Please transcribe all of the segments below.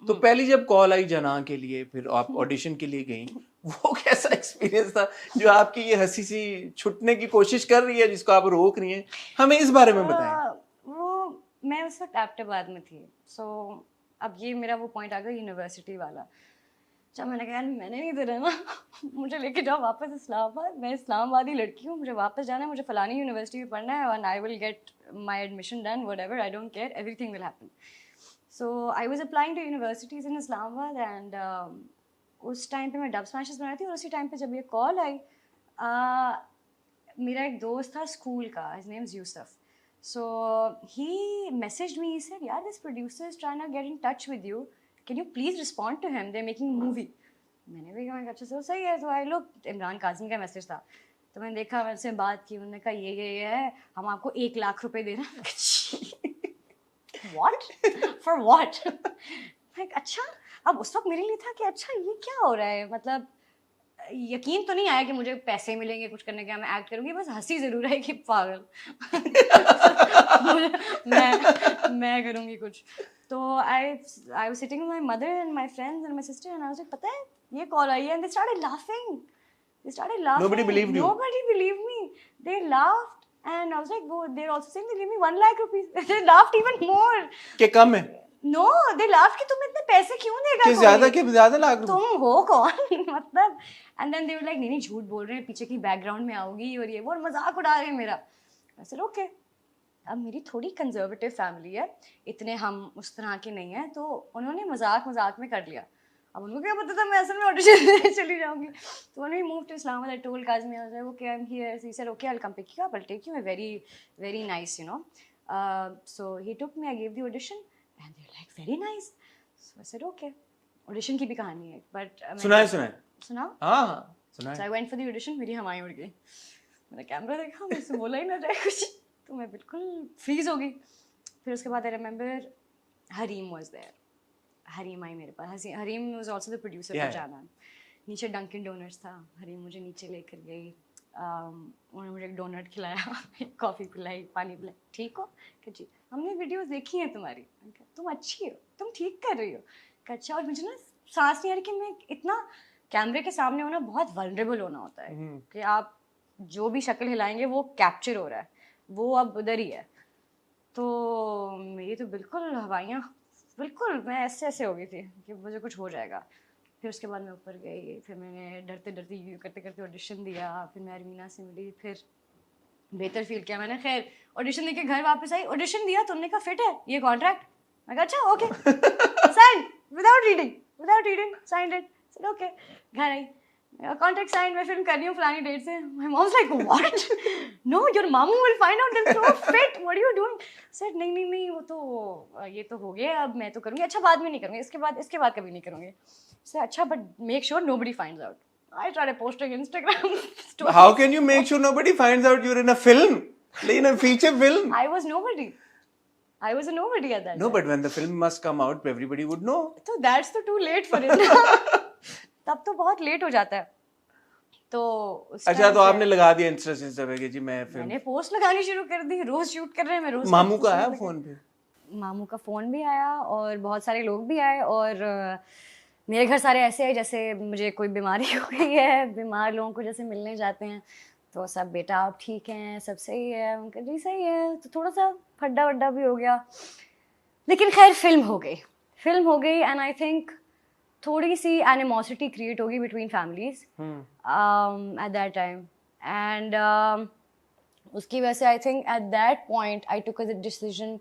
तो पहली जब कॉल आई जना के लिए, फिर आप ऑडिशन के लिए गई, वो कैसा एक्सपीरियंस था जो आपकी ये हंसी सी छुटने की कोशिश कर रही है जिसको आप रोक रही हैं, हमें इस बारे में बताएं। वो मैं उस वक्त एबटाबाद में थी, सो अब ये मेरा वो पॉइंट आ गया यूनिवर्सिटी वाला, जब मैंने कहा यार मैंने नहीं देना ना मुझे लेके जाओ वापस इस्लामाबाद, मैं इस्लामाबादी लड़की हूँ, मुझे वापस जाना है, मुझे फलानी यूनिवर्सिटी में पढ़ना है, and I will get my admission done, whatever, I don't care, everything will happen. So I was applying to universities in Islamabad, and उस टाइम पे मैं डब स्मैशेस बनाई थी, और उसी टाइम पे जब ये कॉल आई, मेरा एक दोस्त था स्कूल का, his name is Yusuf, so he messaged me, he said yaar this producer is trying to get in touch with you, can you please respond to him, they're making a movie। मैंने भी कहा अच्छा सो सही है, तो I look, Imran Kazmi का message था, तो मैंने देखा, मैंने से बात की, उन्होंने कहा ये है, हम आपको 1 लाख रुपए दे रहे हैं। What for what? अच्छा, अब उस वक्त मेरे लिए था कि अच्छा ये क्या हो रहा है, मतलब यकीन तो नहीं आया कि मुझे पैसे मिलेंगे कुछ करने का, मैं एक्ट करूंगी, बस हंसी जरूर है कि पागल मैं करूंगी कुछ। तो I was sitting with my mother and my friends and my sister, and I was like पता है ये कॉल आई है, and they started laughing, Nobody believed you. nobody believed me, they laughed, and I was like वो they're also saying they give me 1 lakh rupees they laughed even more कि कम है no, they laughed कि तुम इतने पैसे क्यों देगा कि कोई? ज्यादा लाख रुपए, तुम हो कौन? मतलब, and then they were like नहीं झूठ बोल रहे हैं, पीछे की बैकग्राउंड में आओगी और ये वो, और मजाक उड़ा रहे हैं मेरा। मैं सेड ओके, अब मेरी थोड़ी कंजर्वेटिव फैमिली है, इतने हम उस तरह के नहीं हैं, तो उन्होंने मजाक मजाक में कर लिया। अब उनको क्या पता था मैं असल में ऑडिशन देने चली जाऊंगी। तो when we moved to Islamabad, I told Kazmi, I was like, okay, I'm here. So he said, okay, I'll come pick you up. I'll take you. Very, very nice, you know. So he took me. I gave the audition, and they were like, very nice. So I said, okay. Audition की भी कहानी है, but सुनाए सुनाओ। हाँ सुनाए। So I went for the audition. मेरी हवाएं उड़ गई, मैंने कैमरा देखा, मुझसे बोला ही ना जाए कुछ, तो मैं बिल्कुल फ्रीज हो गई। फिर उसके बाद I remember Hareem was there, Hareem आई मेरे पास, Hareem was also the producer for Jaana. नीचे डंकिन डोनट्स था, हरीम मुझे नीचे लेकर गई, उन्होंने मुझे एक डोनट खिलाया, कॉफ़ी पिलाई, पानी पिलाई, ठीक हो कि जी, हमने वीडियोस देखी हैं तुम्हारी, तुम अच्छी हो, तुम ठीक कर रही हो, अच्छा। और मुझे ना सांस नहीं आ रही कि मैं इतना कैमरे के सामने होना बहुत वल्नरेबल होना होता है कि आप जो भी शक्ल हिलाएंगे वो कैप्चर हो रहा है, वो अब उधर ही है। तो मेरी तो बिल्कुल हवाइयाँ, बिल्कुल मैं ऐसे ऐसे हो गई थी कि मुझे कुछ हो जाएगा। फिर उसके बाद मैं ऊपर गई, फिर मैंने डरते डरते यूँ करते करते ऑडिशन दिया, फिर मैं अरमीना से मिली, फिर बेहतर फील किया मैंने। खैर ऑडिशन देके घर वापस आई, ऑडिशन दिया तो उन्होंने कहा फिट है ये कॉन्ट्रैक्ट, मैं कहा अच्छा okay, sign without reading signed it, said okay. घर आई, कॉन्ट्रैक्ट साइन, मैं फिल्म कर रही हूँ फलानी डेट से। My mom like what, no your मामू विल फाइंड आउट दिल सो फिट, what are you doing? Said नहीं वो तो ये तो हो गया, अब मैं तो करूँगी, अच्छा बाद में नहीं करूँगी, इसके बाद कभी नहीं करूँगी। से अच्छा but make sure nobody finds out. I started posting Instagram stories. How can you make sure nobody finds out you're in a film, in a feature film? I was nobody. I was a nobody at that No, time. but when the film must come out, everybody would know. So that's the too late for it. तब तो बहुत late हो जाता है। तो अच्छा, तो आपने लगा दिया इंस्टा पे कि जी मैं फिल्म, मैंने पोस्ट लगानी शुरू कर दी, रोज शूट कर रहे हैं, मैं रोज। मामू का आया फोन पे? मामू का फोन भी आया और बहुत सारे लोग भी आए, और मेरे घर सारे ऐसे है जैसे मुझे कोई बीमारी हो गई है, बीमार लोगों को जैसे मिलने जाते हैं, तो सब बेटा आप ठीक हैं, सब सही है, उनका जी सही है। तो थोड़ा सा फड्डा वड्डा भी हो गया, लेकिन खैर फिल्म हो गई, एंड आई थिंक थोड़ी सी एनिमोसिटी क्रिएट होगी between families at that time, and उसकी वजह से I think at that point I took a decision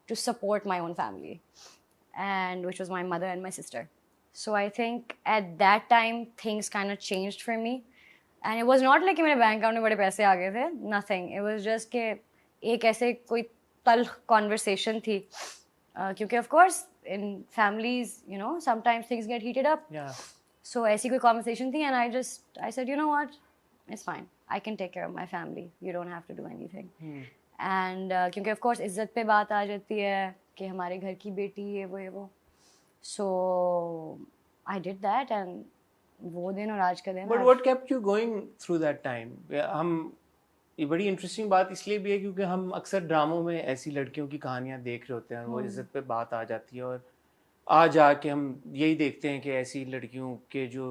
to support my own family, and which was my mother and my sister. So I think at that time things kind of changed for me, and it was not like कि मेरे bank account में बड़े पैसे आ गए थे, nothing, it was just कि एक ऐसे कोई तल्ख conversation थी, क्योंकि of course in families you know sometimes things get heated up, yeah. So ऐसी कोई conversation थी, and I said you know what, it's fine, I can take care of my family, you don't have to do anything. And क्योंकि of course इज्जत पे बात आ जाती है कि हमारे घर की बेटी है वो, so I did that, and वो दिन और आज का दिन। But what kept you going through that time? हम, ये बड़ी इंटरेस्टिंग बात इसलिए भी है क्योंकि हम अक्सर ड्रामों में ऐसी लड़कियों की कहानियां देख रहे होते हैं, वो इज्जत पे बात आ जाती है, और आज आके हम यही देखते हैं कि ऐसी लड़कियों के जो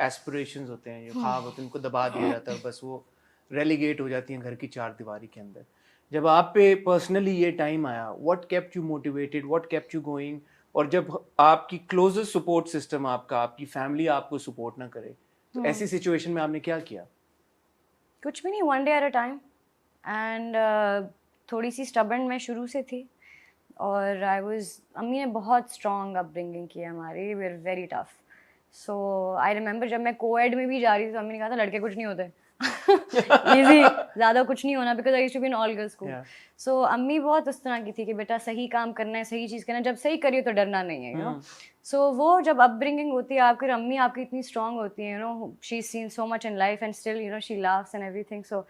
एस्पिरेशंस होते हैं, जो ख्वाब होते हैं, उनको दबा दिया जाता है, बस वो रेलीगेट हो जाती हैं घर की चार दीवारी के अंदर। जब आप पे पर्सनली ये टाइम आया, what kept you motivated, what kept you going, और जब आपकी क्लोजेस्ट सपोर्ट सिस्टम आपका, आपकी फैमिली आपको सपोर्ट ना करे, तो ऐसी सिचुएशन में आपने क्या किया? कुछ भी नहीं, one day at a time. And थोड़ी सी स्टबर्न मैं शुरू से थी, और आई वाज, अम्मी ने बहुत स्ट्रॉन्ग अपब्रिंगिंग की है हमारी, we are very tough. So I remember जब मैं कोएड में भी जा रही थी तो अम्मी ने कहा था लड़के कुछ नहीं होते, इजी, ज़्यादा कुछ नहीं होना, because I used to be in all girls school. Yeah. So अम्मी बहुत उस तरह की थी कि बेटा सही काम करना है, सही चीज़ करना है, जब सही करिए तो डरना नहीं है, यू नो। सो वो जब अपब्रिंगिंग होती है आपकी, अम्मी आपकी इतनी स्ट्रॉन्ग होती है, you know, she seen so much in life and still you know she laughs and everything. So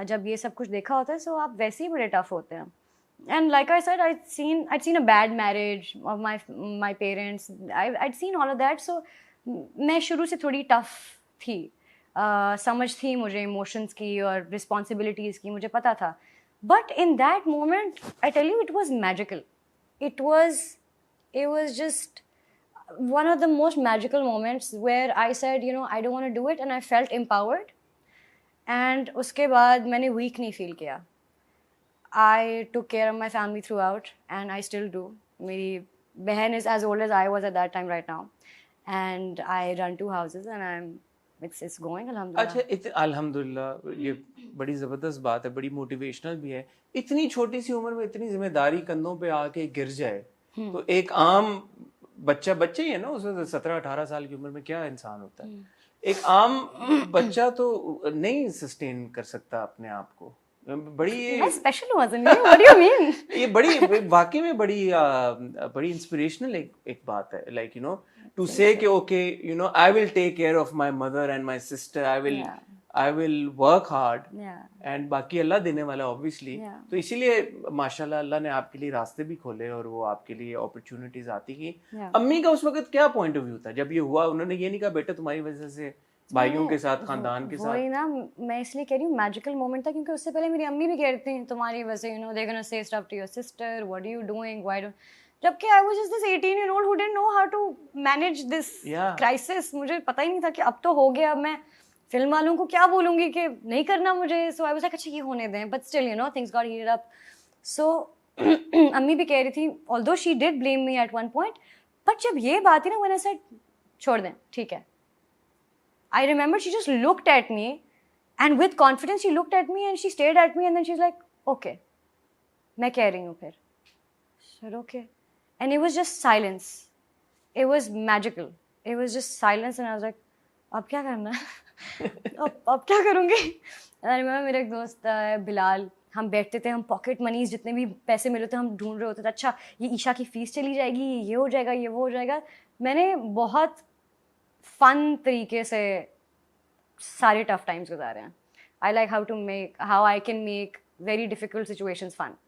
जब ये सब कुछ देखा होता है, सो आप वैसे ही बड़े टफ होते हैं। And like I said, I'd seen a bad marriage of my parents. I'd seen all of that. So मैं शुरू से थोड़ी tough थी, समझ थी मुझे emotions की और responsibilities की, मुझे पता था. But in that moment, I tell you, it was magical. It was just one of the most magical moments where I said, you know, I don't want to do it, and I felt empowered. And उसके बाद मैंने weak नहीं feel किया. I took care of my family throughout, and I still do. मेरी बहन is as old as I was at that time right now, and I run 2 houses, and it's going alhamdulillah. अच्छा, अल्हम्दुलिल्लाह, ये बड़ी ज़बरदस्त बात है, बड़ी मोटिवेशनल भी है। इतनी छोटी सी उम्र में इतनी जिम्मेदारी कंधों पे आके गिर जाए, तो एक आम बच्चा ही है ना, उसमें 17-18 साल की उम्र में क्या इंसान होता है, एक आम बच्चा तो नहीं सस्टेन कर सकता अपने आप को। बड़ी मैं स्पेशल हूँ असम में, what do you mean? ये बड़ी वाकई में बड़ी इंस्पिरेशनल एक बात है, like you know, to say कि okay, you know, I will take care of my mother and my sister, I will work hard, and बाकी अल्लाह देने वाला ऑब्वियसली। तो इसीलिए माशाल्लाह अल्लाह ने आपके लिए रास्ते भी खोले और वो आपके लिए अपॉर्चुनिटीज आती की। अम्मी का उस वक्त क्या पॉइंट ऑफ व्यू था जब ये हुआ? उन्होंने ये नहीं कहा बेटा तुम्हारी वजह से भाइयों के साथ, खानदान के साथ? वही ना, मैं इसलिए कह रही हूँ मैजिकल मोमेंट था, क्योंकि उससे पहले मेरी अम्मी भी कहती थी तुम्हारी वजह से, you know, they gonna say stuff to your sister, what are you doing, why don't, जबकि I was just this 18-year-old who didn't know how to manage this crisis. मुझे पता ही नहीं था कि अब तो हो गया, अब मैं फिल्म वालों को क्या बोलूँगी कि नहीं करना मुझे। सो आई वाज लाइक अच्छा ये होने दें, but still you know things got heated up. So अम्मी भी कह रही थी, although she did blame me at one point, but जब ये बात थी ना, मैंने सेड छोड़ दें, ठीक है। I remember she just looked at me, and with confidence she looked at me and she stared at me, and then she's like, okay, मैं कह रही हूँ फिर। said okay, and it was just silence. It was magical. It was just silence, and I was like, अब क्या करना है? अब क्या करूँगी? And I remember मेरा एक दोस्त है बिलाल, हम बैठते थे, हम पॉकेट मनीज जितने भी पैसे मिले थे हम ढूंढ रहे होते थे, अच्छा ये ईशा की फीस चली जाएगी, ये हो जाएगा, ये वो हो जाएगा। मैंने बहुत फन तरीके से सारे टफ टाइम्स गुजारे हैं। I like how I can make very difficult situations fun.